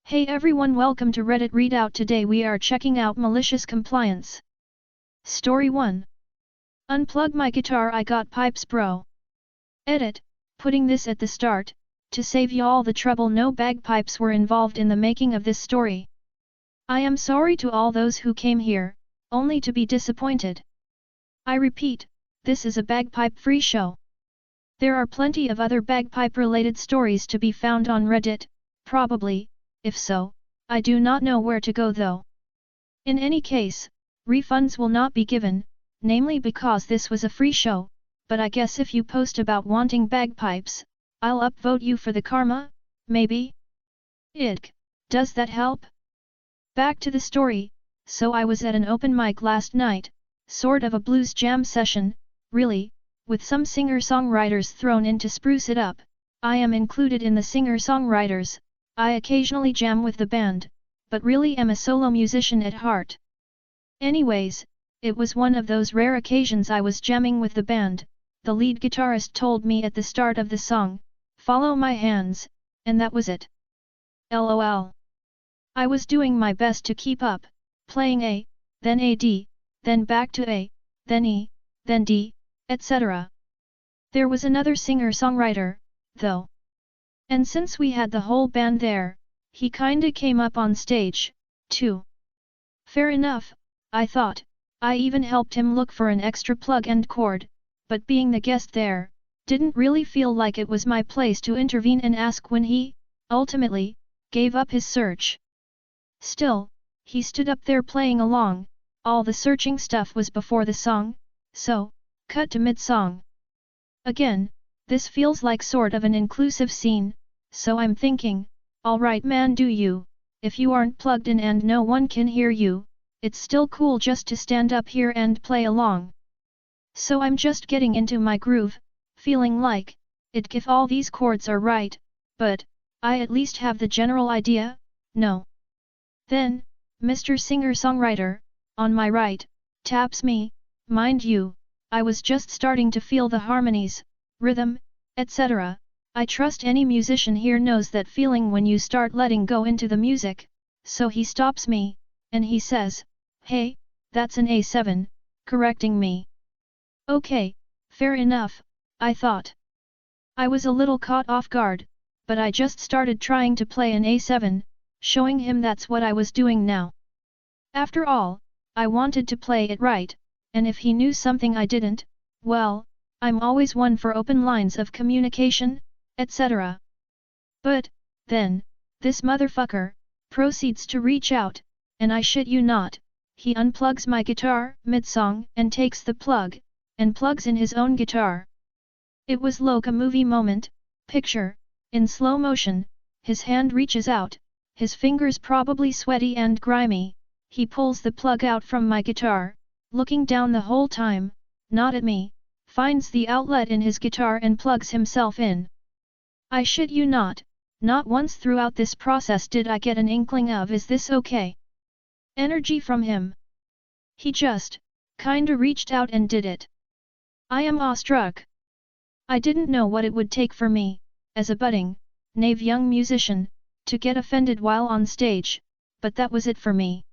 Hey everyone, welcome to Reddit Readout. Today we are checking out Malicious Compliance. Story 1. Unplug my guitar, I got pipes bro. Edit, putting this at the start, to save y'all the trouble. No bagpipes were involved in the making of this story. I am sorry to all those who came here, only to be disappointed. I repeat, this is a bagpipe-free show. There are plenty of other bagpipe-related stories to be found on Reddit, probably. If so, I do not know where to go though. In any case, refunds will not be given, namely because this was a free show, but I guess if you post about wanting bagpipes, I'll upvote you for the karma, maybe? Idk, does that help? Back to the story. So I was at an open mic last night, sort of a blues jam session, really, with some singer-songwriters thrown in to spruce it up. I am included in the singer-songwriters. I occasionally jam with the band, but really am a solo musician at heart. Anyways, it was one of those rare occasions I was jamming with the band. The lead guitarist told me at the start of the song, "Follow my hands," and that was it. LOL. I was doing my best to keep up, playing A, then A D, then back to A, then E, then D, etc. There was another singer-songwriter, though. And since we had the whole band there, he kinda came up on stage, too. Fair enough, I thought. I even helped him look for an extra plug and cord, but being the guest there, didn't really feel like it was my place to intervene and ask when he, ultimately, gave up his search. Still, he stood up there playing along. All the searching stuff was before the song, so, cut to mid-song. Again, this feels like sort of an inclusive scene, so I'm thinking, alright man, do you. If you aren't plugged in and no one can hear you, it's still cool just to stand up here and play along. So I'm just getting into my groove, feeling like, if all these chords are right, but, I at least have the general idea, no. Then, Mr. Singer-Songwriter, on my right, taps me. Mind you, I was just starting to feel the harmonies, rhythm, etc. I trust any musician here knows that feeling when you start letting go into the music, so he stops me, and he says, "Hey, that's an A7, correcting me." Okay, fair enough, I thought. I was a little caught off guard, but I just started trying to play an A7, showing him that's what I was doing now. After all, I wanted to play it right, and if he knew something I didn't, well, I'm always one for open lines of communication, etc. But, then, this motherfucker proceeds to reach out, and I shit you not, he unplugs my guitar mid-song and takes the plug, and plugs in his own guitar. It was like a movie moment, picture, in slow motion, his hand reaches out, his fingers probably sweaty and grimy, he pulls the plug out from my guitar, looking down the whole time, not at me, finds the outlet in his guitar and plugs himself in. I shit you not once throughout this process did I get an inkling of "is this okay?" energy from him. He just, kinda reached out and did it. I am awestruck. I didn't know what it would take for me, as a budding, naive young musician, to get offended while on stage, but that was it for me.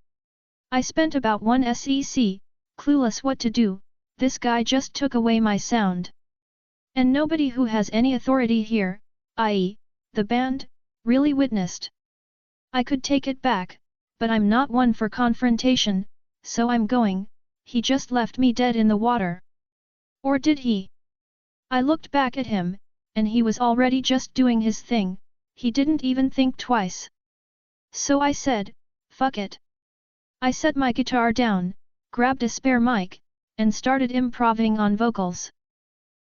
I spent about 1 sec, clueless what to do. This guy just took away my sound. And nobody who has any authority here, i.e., the band, really witnessed. I could take it back, but I'm not one for confrontation, so I'm going. He just left me dead in the water. Or did he? I looked back at him, and he was already just doing his thing. He didn't even think twice. So I said, fuck it. I set my guitar down, grabbed a spare mic, and started improvising on vocals.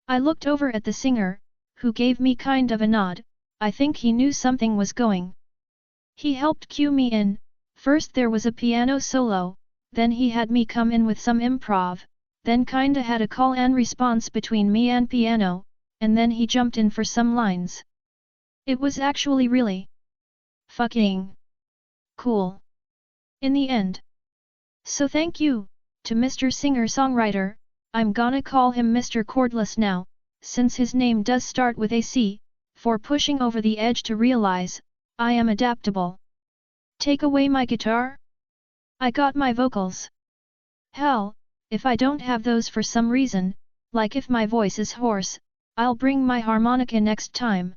I looked over at the singer, who gave me kind of a nod. I think he knew something was going. He helped cue me in. First there was a piano solo, then he had me come in with some improv, then kinda had a call and response between me and piano, and then he jumped in for some lines. It was actually really fucking cool. In the end. So thank you to Mr. Singer-Songwriter, I'm gonna call him Mr. Cordless now, since his name does start with a C, for pushing over the edge to realize, I am adaptable. Take away my guitar? I got my vocals. Hell, if I don't have those for some reason, like if my voice is hoarse, I'll bring my harmonica next time.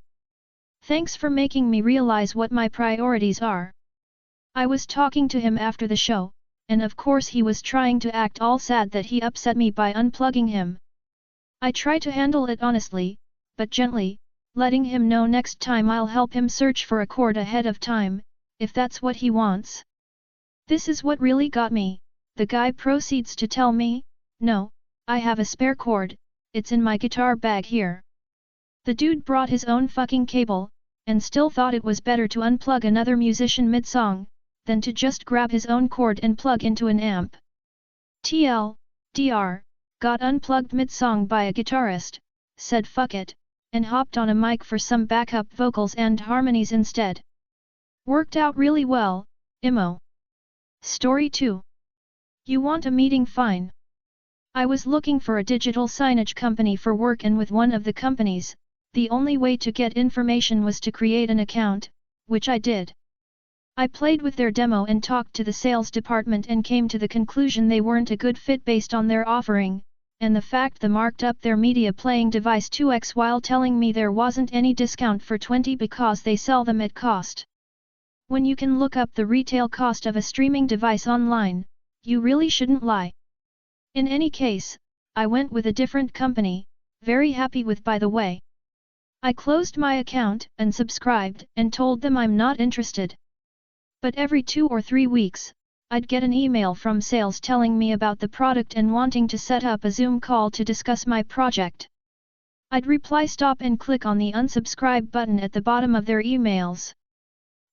Thanks for making me realize what my priorities are. I was talking to him after the show, and of course he was trying to act all sad that he upset me by unplugging him. I try to handle it honestly, but gently, letting him know next time I'll help him search for a cord ahead of time, if that's what he wants. This is what really got me. The guy proceeds to tell me, "No, I have a spare cord, it's in my guitar bag here." The dude brought his own fucking cable, and still thought it was better to unplug another musician mid-song, than to just grab his own cord and plug into an amp. TLDR, got unplugged mid-song by a guitarist, said fuck it, and hopped on a mic for some backup vocals and harmonies instead. Worked out really well, Imo. Story 2. You want a meeting? Fine. I was looking for a digital signage company for work, and with one of the companies, the only way to get information was to create an account, which I did. I played with their demo and talked to the sales department and came to the conclusion they weren't a good fit based on their offering, and the fact they marked up their media playing device 2x while telling me there wasn't any discount for 20 because they sell them at cost. When you can look up the retail cost of a streaming device online, you really shouldn't lie. In any case, I went with a different company, very happy with by the way. I closed my account and subscribed and told them I'm not interested. But every 2 or 3 weeks, I'd get an email from sales telling me about the product and wanting to set up a Zoom call to discuss my project. I'd reply stop and click on the unsubscribe button at the bottom of their emails.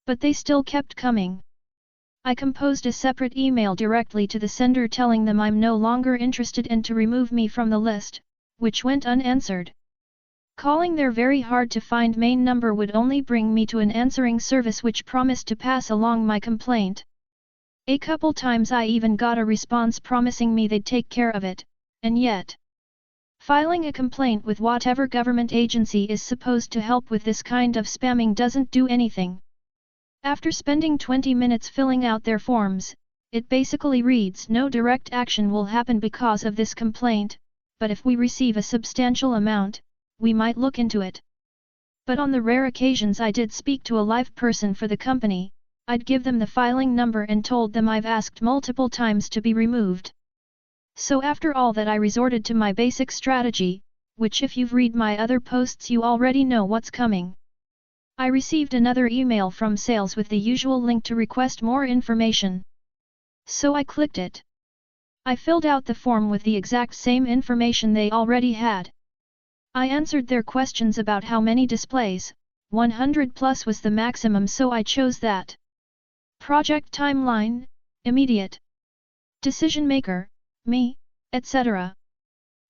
But they still kept coming. I composed a separate email directly to the sender telling them I'm no longer interested and to remove me from the list, which went unanswered. Calling their very hard to find main number would only bring me to an answering service which promised to pass along my complaint. A couple times I even got a response promising me they'd take care of it, and yet, filing a complaint with whatever government agency is supposed to help with this kind of spamming doesn't do anything. After spending 20 minutes filling out their forms, it basically reads no direct action will happen because of this complaint, but if we receive a substantial amount, we might look into it. But on the rare occasions I did speak to a live person for the company, I'd give them the filing number and told them I've asked multiple times to be removed. So after all that I resorted to my basic strategy, which if you've read my other posts you already know what's coming. I received another email from sales with the usual link to request more information. So I clicked it. I filled out the form with the exact same information they already had. I answered their questions about how many displays, 100 plus was the maximum, so I chose that. Project timeline, immediate. Decision maker, me, etc.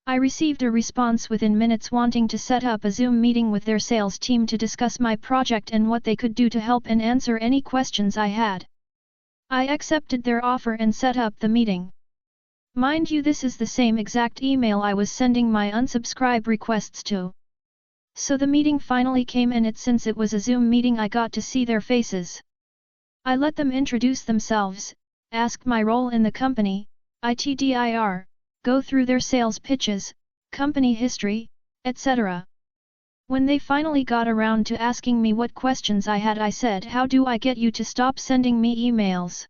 I received a response within minutes wanting to set up a Zoom meeting with their sales team to discuss my project and what they could do to help and answer any questions I had. I accepted their offer and set up the meeting. Mind you, this is the same exact email I was sending my unsubscribe requests to. So the meeting finally came, and since it was a Zoom meeting I got to see their faces. I let them introduce themselves, ask my role in the company, ITDIR, go through their sales pitches, company history, etc. When they finally got around to asking me what questions I had, I said, "How do I get you to stop sending me emails?"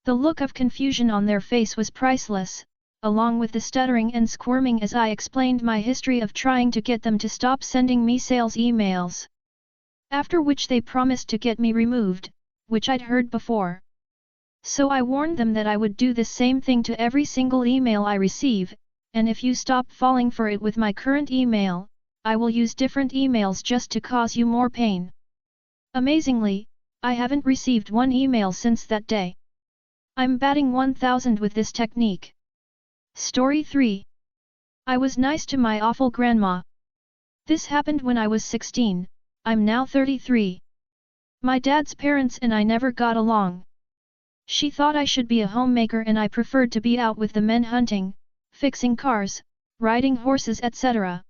The look of confusion on their face was priceless, along with the stuttering and squirming as I explained my history of trying to get them to stop sending me sales emails. After which they promised to get me removed, which I'd heard before. So I warned them that I would do the same thing to every single email I receive, and if you stop falling for it with my current email, I will use different emails just to cause you more pain. Amazingly, I haven't received one email since that day. I'm batting 1000 with this technique. Story 3. I was nice to my awful grandma. This happened when I was 16, I'm now 33. My dad's parents and I never got along. She thought I should be a homemaker and I preferred to be out with the men hunting, fixing cars, riding horses, etc.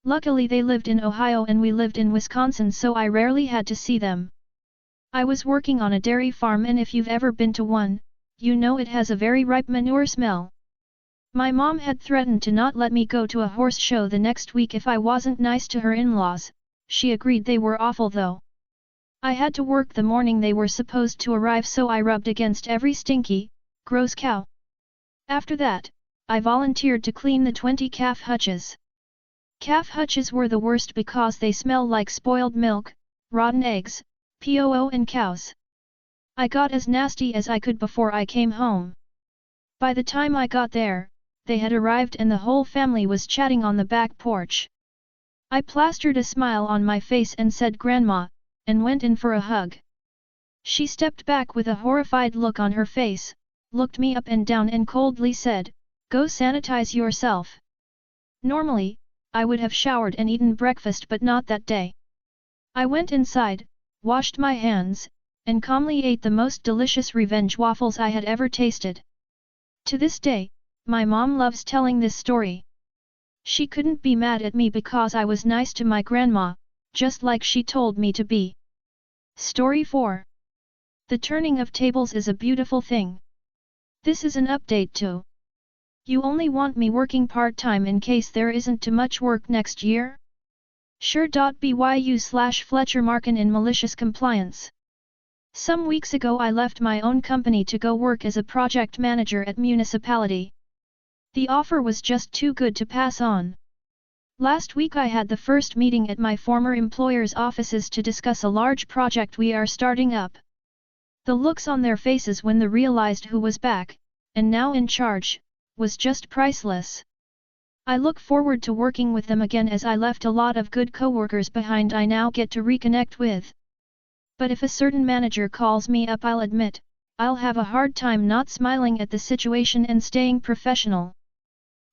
Luckily they lived in Ohio and we lived in Wisconsin, so I rarely had to see them. I was working on a dairy farm, and if you've ever been to one, you know it has a very ripe manure smell. My mom had threatened to not let me go to a horse show the next week if I wasn't nice to her in-laws. She agreed they were awful though. I had to work the morning they were supposed to arrive, so I rubbed against every stinky, gross cow. After that, I volunteered to clean the 20 calf hutches. Calf hutches were the worst because they smell like spoiled milk, rotten eggs, poo and cows. I got as nasty as I could before I came home. By the time I got there, they had arrived and the whole family was chatting on the back porch. I plastered a smile on my face and said "Grandma," and went in for a hug. She stepped back with a horrified look on her face, looked me up and down and coldly said, "Go sanitize yourself." Normally, I would have showered and eaten breakfast, but not that day. I went inside, washed my hands, and calmly ate the most delicious revenge waffles I had ever tasted. To this day, my mom loves telling this story. She couldn't be mad at me because I was nice to my grandma, just like she told me to be. Story 4. The turning of tables is a beautiful thing. This is an update too. You only want me working part-time in case there isn't too much work next year? Sure.byu/Fletcher in malicious compliance. Some weeks ago I left my own company to go work as a project manager at municipality. The offer was just too good to pass on. Last week I had the first meeting at my former employer's offices to discuss a large project we are starting up. The looks on their faces when they realized who was back, and now in charge, was just priceless. I look forward to working with them again, as I left a lot of good coworkers behind I now get to reconnect with. But if a certain manager calls me up, I'll admit, I'll have a hard time not smiling at the situation and staying professional.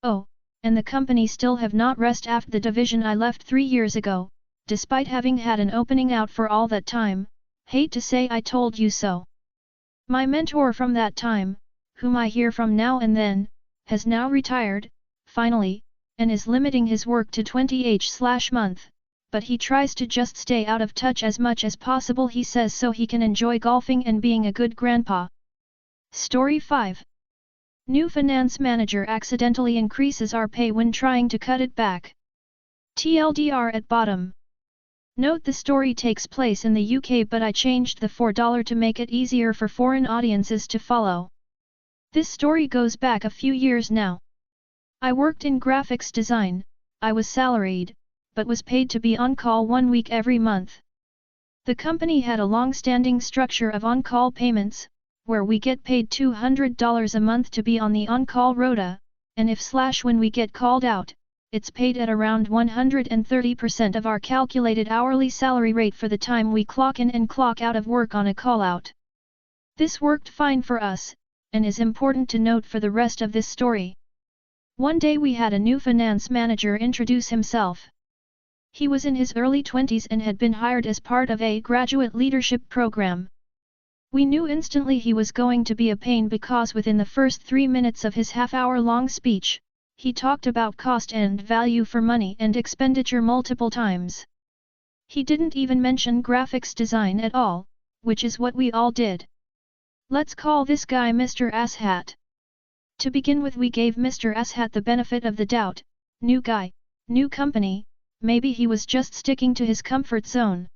Oh, and the company still have not rest after the division I left 3 years ago, despite having had an opening out for all that time. Hate to say I told you so. My mentor from that time, whom I hear from now and then, has now retired, finally, and is limiting his work to 20h/month, but he tries to just stay out of touch as much as possible, he says, so he can enjoy golfing and being a good grandpa. Story 5. New finance manager accidentally increases our pay when trying to cut it back. TLDR at bottom. Note the story takes place in the UK, but I changed the $4 to make it easier for foreign audiences to follow. This story goes back a few years now. I worked in graphics design. I was salaried, but was paid to be on call 1 week every month. The company had a long-standing structure of on-call payments, where we get paid $200 a month to be on the on-call rota, and when we get called out, it's paid at around 130% of our calculated hourly salary rate for the time we clock in and clock out of work on a call-out. This worked fine for us, and is important to note for the rest of this story. One day we had a new finance manager introduce himself. He was in his early 20s and had been hired as part of a graduate leadership program. We knew instantly he was going to be a pain because within the first 3 minutes of his half-hour-long speech, he talked about cost and value for money and expenditure multiple times. He didn't even mention graphics design at all, which is what we all did. Let's call this guy Mr. Asshat. To begin with, we gave Mr. Asshat the benefit of the doubt. New guy, new company, maybe he was just sticking to his comfort zone.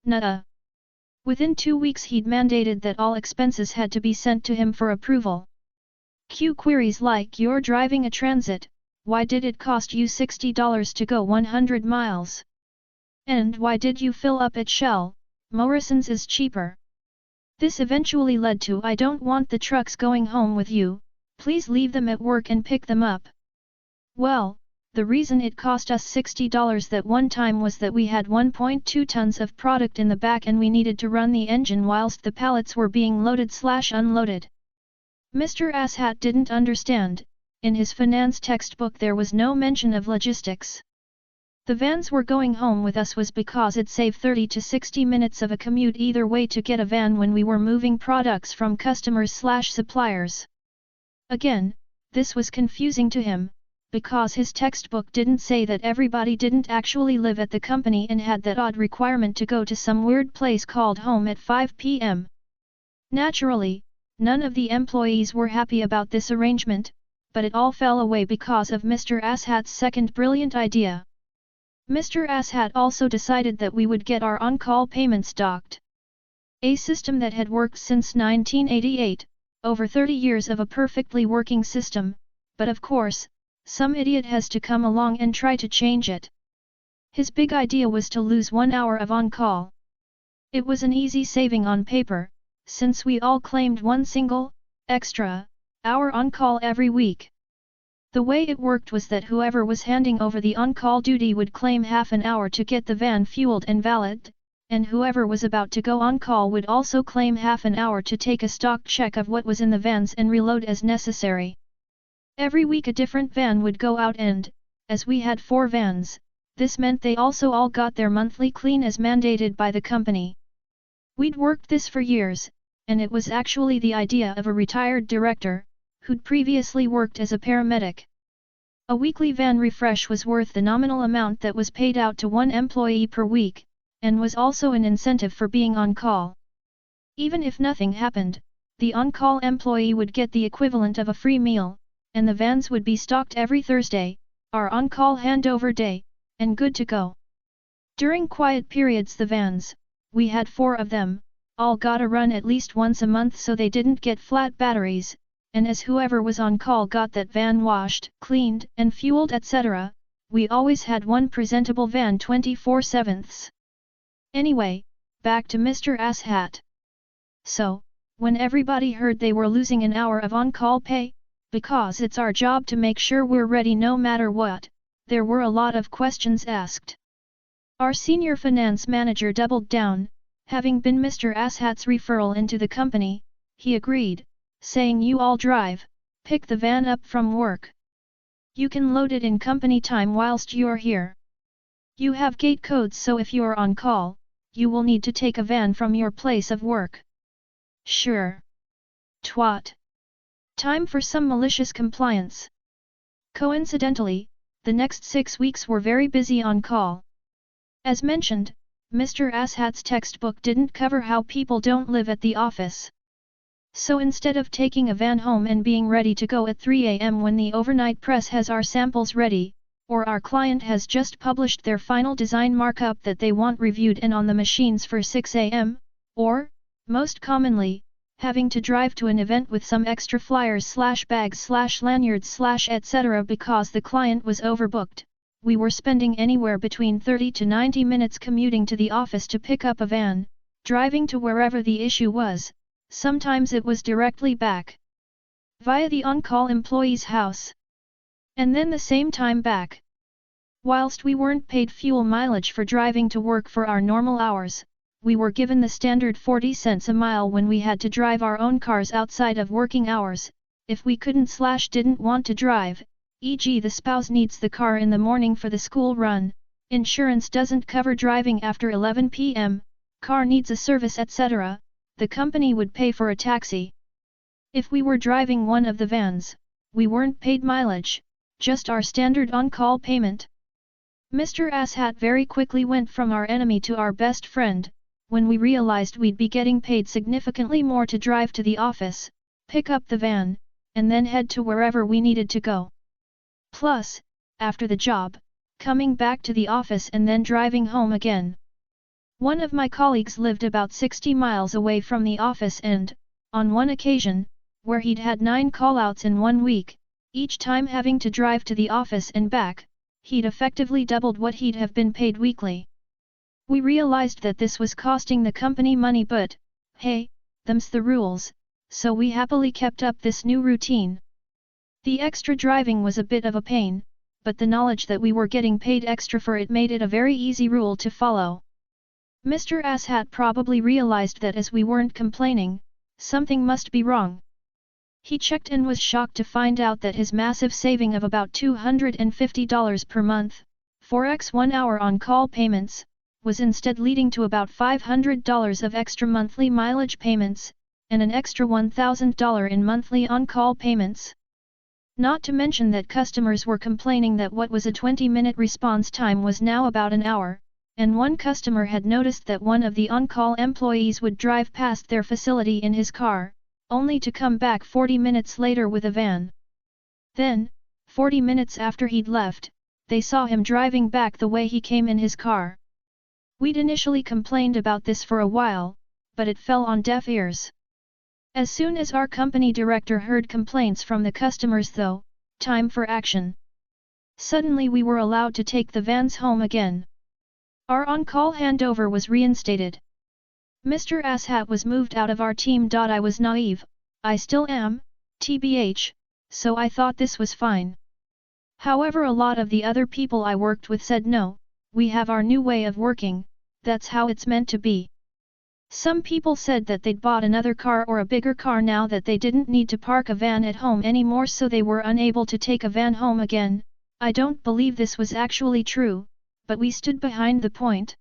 Nuh-uh. Within 2 weeks he'd mandated that all expenses had to be sent to him for approval. Q queries like, "You're driving a transit, why did it cost you $60 to go 100 miles? And why did you fill up at Shell, Morrison's is cheaper?" This eventually led to, "I don't want the trucks going home with you, please leave them at work and pick them up." Well, the reason it cost us $60 that one time was that we had 1.2 tons of product in the back and we needed to run the engine whilst the pallets were being loaded/unloaded. Mr. Asshat didn't understand, in his finance textbook there was no mention of logistics. The vans were going home with us was because it saved 30 to 60 minutes of a commute either way to get a van when we were moving products from customers/suppliers. Again, this was confusing to him, because his textbook didn't say that everybody didn't actually live at the company and had that odd requirement to go to some weird place called home at 5 p.m. Naturally, none of the employees were happy about this arrangement, but it all fell away because of Mr. Asshat's second brilliant idea. Mr. Asshat also decided that we would get our on-call payments docked. A system that had worked since 1988, over 30 years of a perfectly working system, but of course, some idiot has to come along and try to change it. His big idea was to lose 1 hour of on-call. It was an easy saving on paper, since we all claimed one single, extra, hour on-call every week. The way it worked was that whoever was handing over the on-call duty would claim half an hour to get the van fueled and valeted, and whoever was about to go on call would also claim half an hour to take a stock check of what was in the vans and reload as necessary. Every week a different van would go out and, as we had 4 vans, this meant they also all got their monthly clean as mandated by the company. We'd worked this for years, and it was actually the idea of a retired director, who'd previously worked as a paramedic. A weekly van refresh was worth the nominal amount that was paid out to one employee per week, and was also an incentive for being on call. Even if nothing happened, the on-call employee would get the equivalent of a free meal, and the vans would be stocked every Thursday, our on-call handover day, and good to go. During quiet periods the vans, we had 4 of them, all got a run at least once a month so they didn't get flat batteries, and as whoever was on call got that van washed, cleaned, and fueled etc., we always had one presentable van 24/7. Anyway, back to Mr. Asshat. So, when everybody heard they were losing an hour of on-call pay, because it's our job to make sure we're ready no matter what, there were a lot of questions asked. Our senior finance manager doubled down, having been Mr. Asshat's referral into the company, he agreed, saying you all drive, pick the van up from work. You can load it in company time whilst you're here. You have gate codes so if you're on call, you will need to take a van from your place of work. Sure. Twat. Time for some malicious compliance. Coincidentally, the next 6 weeks were very busy on call. As mentioned, Mr. Asshat's textbook didn't cover how people don't live at the office. So instead of taking a van home and being ready to go at 3 a.m. when the overnight press has our samples ready, or our client has just published their final design markup that they want reviewed and on the machines for 6 a.m., or, most commonly, having to drive to an event with some extra flyers/bags/lanyards/etc. because the client was overbooked, we were spending anywhere between 30 to 90 minutes commuting to the office to pick up a van, driving to wherever the issue was, sometimes it was directly back via the on-call employee's house. And then the same time back. Whilst we weren't paid fuel mileage for driving to work for our normal hours, we were given the standard 40 cents a mile when we had to drive our own cars outside of working hours, if we couldn't/didn't want to drive, e.g. the spouse needs the car in the morning for the school run, insurance doesn't cover driving after 11 p.m., car needs a service etc., the company would pay for a taxi. If we were driving one of the vans, we weren't paid mileage, just our standard on-call payment. Mr. Asshat very quickly went from our enemy to our best friend, when we realized we'd be getting paid significantly more to drive to the office, pick up the van, and then head to wherever we needed to go. Plus, after the job, coming back to the office and then driving home again. One of my colleagues lived about 60 miles away from the office and, on one occasion, where he'd had 9 callouts in 1 week, each time having to drive to the office and back, he'd effectively doubled what he'd have been paid weekly. We realized that this was costing the company money but, hey, them's the rules, so we happily kept up this new routine. The extra driving was a bit of a pain, but the knowledge that we were getting paid extra for it made it a very easy rule to follow. Mr. Asshat probably realized that as we weren't complaining, something must be wrong. He checked and was shocked to find out that his massive saving of about $250 per month, 4x 1 hour on-call payments, was instead leading to about $500 of extra monthly mileage payments, and an extra $1,000 in monthly on-call payments. Not to mention that customers were complaining that what was a 20-minute response time was now about an hour, and one customer had noticed that one of the on-call employees would drive past their facility in his car, only to come back 40 minutes later with a van. Then, 40 minutes after he'd left, they saw him driving back the way he came in his car. We'd initially complained about this for a while, but it fell on deaf ears. As soon as our company director heard complaints from the customers though, time for action. Suddenly we were allowed to take the vans home again. Our on-call handover was reinstated. Mr. Asshat was moved out of our team. I was naive, I still am, TBH, so I thought this was fine. However, a lot of the other people I worked with said no, we have our new way of working, that's how it's meant to be. Some people said that they'd bought another car or a bigger car now that they didn't need to park a van at home anymore, so they were unable to take a van home again. I don't believe this was actually true, but we stood behind the point.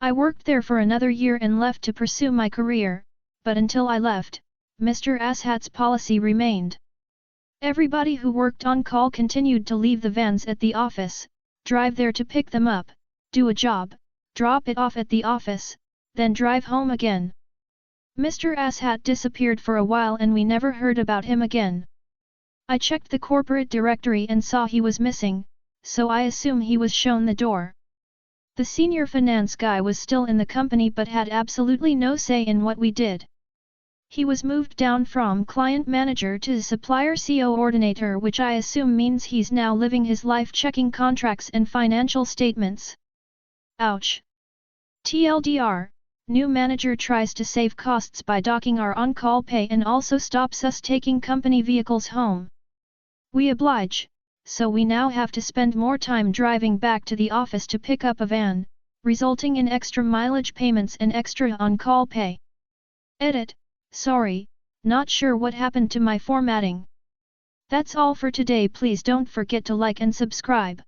I worked there for another year and left to pursue my career, but until I left, Mr. Asshat's policy remained. Everybody who worked on call continued to leave the vans at the office, drive there to pick them up, do a job, drop it off at the office, then drive home again. Mr. Asshat disappeared for a while and we never heard about him again. I checked the corporate directory and saw he was missing, so I assume he was shown the door. The senior finance guy was still in the company but had absolutely no say in what we did. He was moved down from client manager to supplier coordinator, which I assume means he's now living his life checking contracts and financial statements. Ouch. TLDR, new manager tries to save costs by docking our on-call pay and also stops us taking company vehicles home. We oblige, so we now have to spend more time driving back to the office to pick up a van, resulting in extra mileage payments and extra on-call pay. Edit. Sorry, not sure what happened to my formatting. That's all for today. Please don't forget to like and subscribe.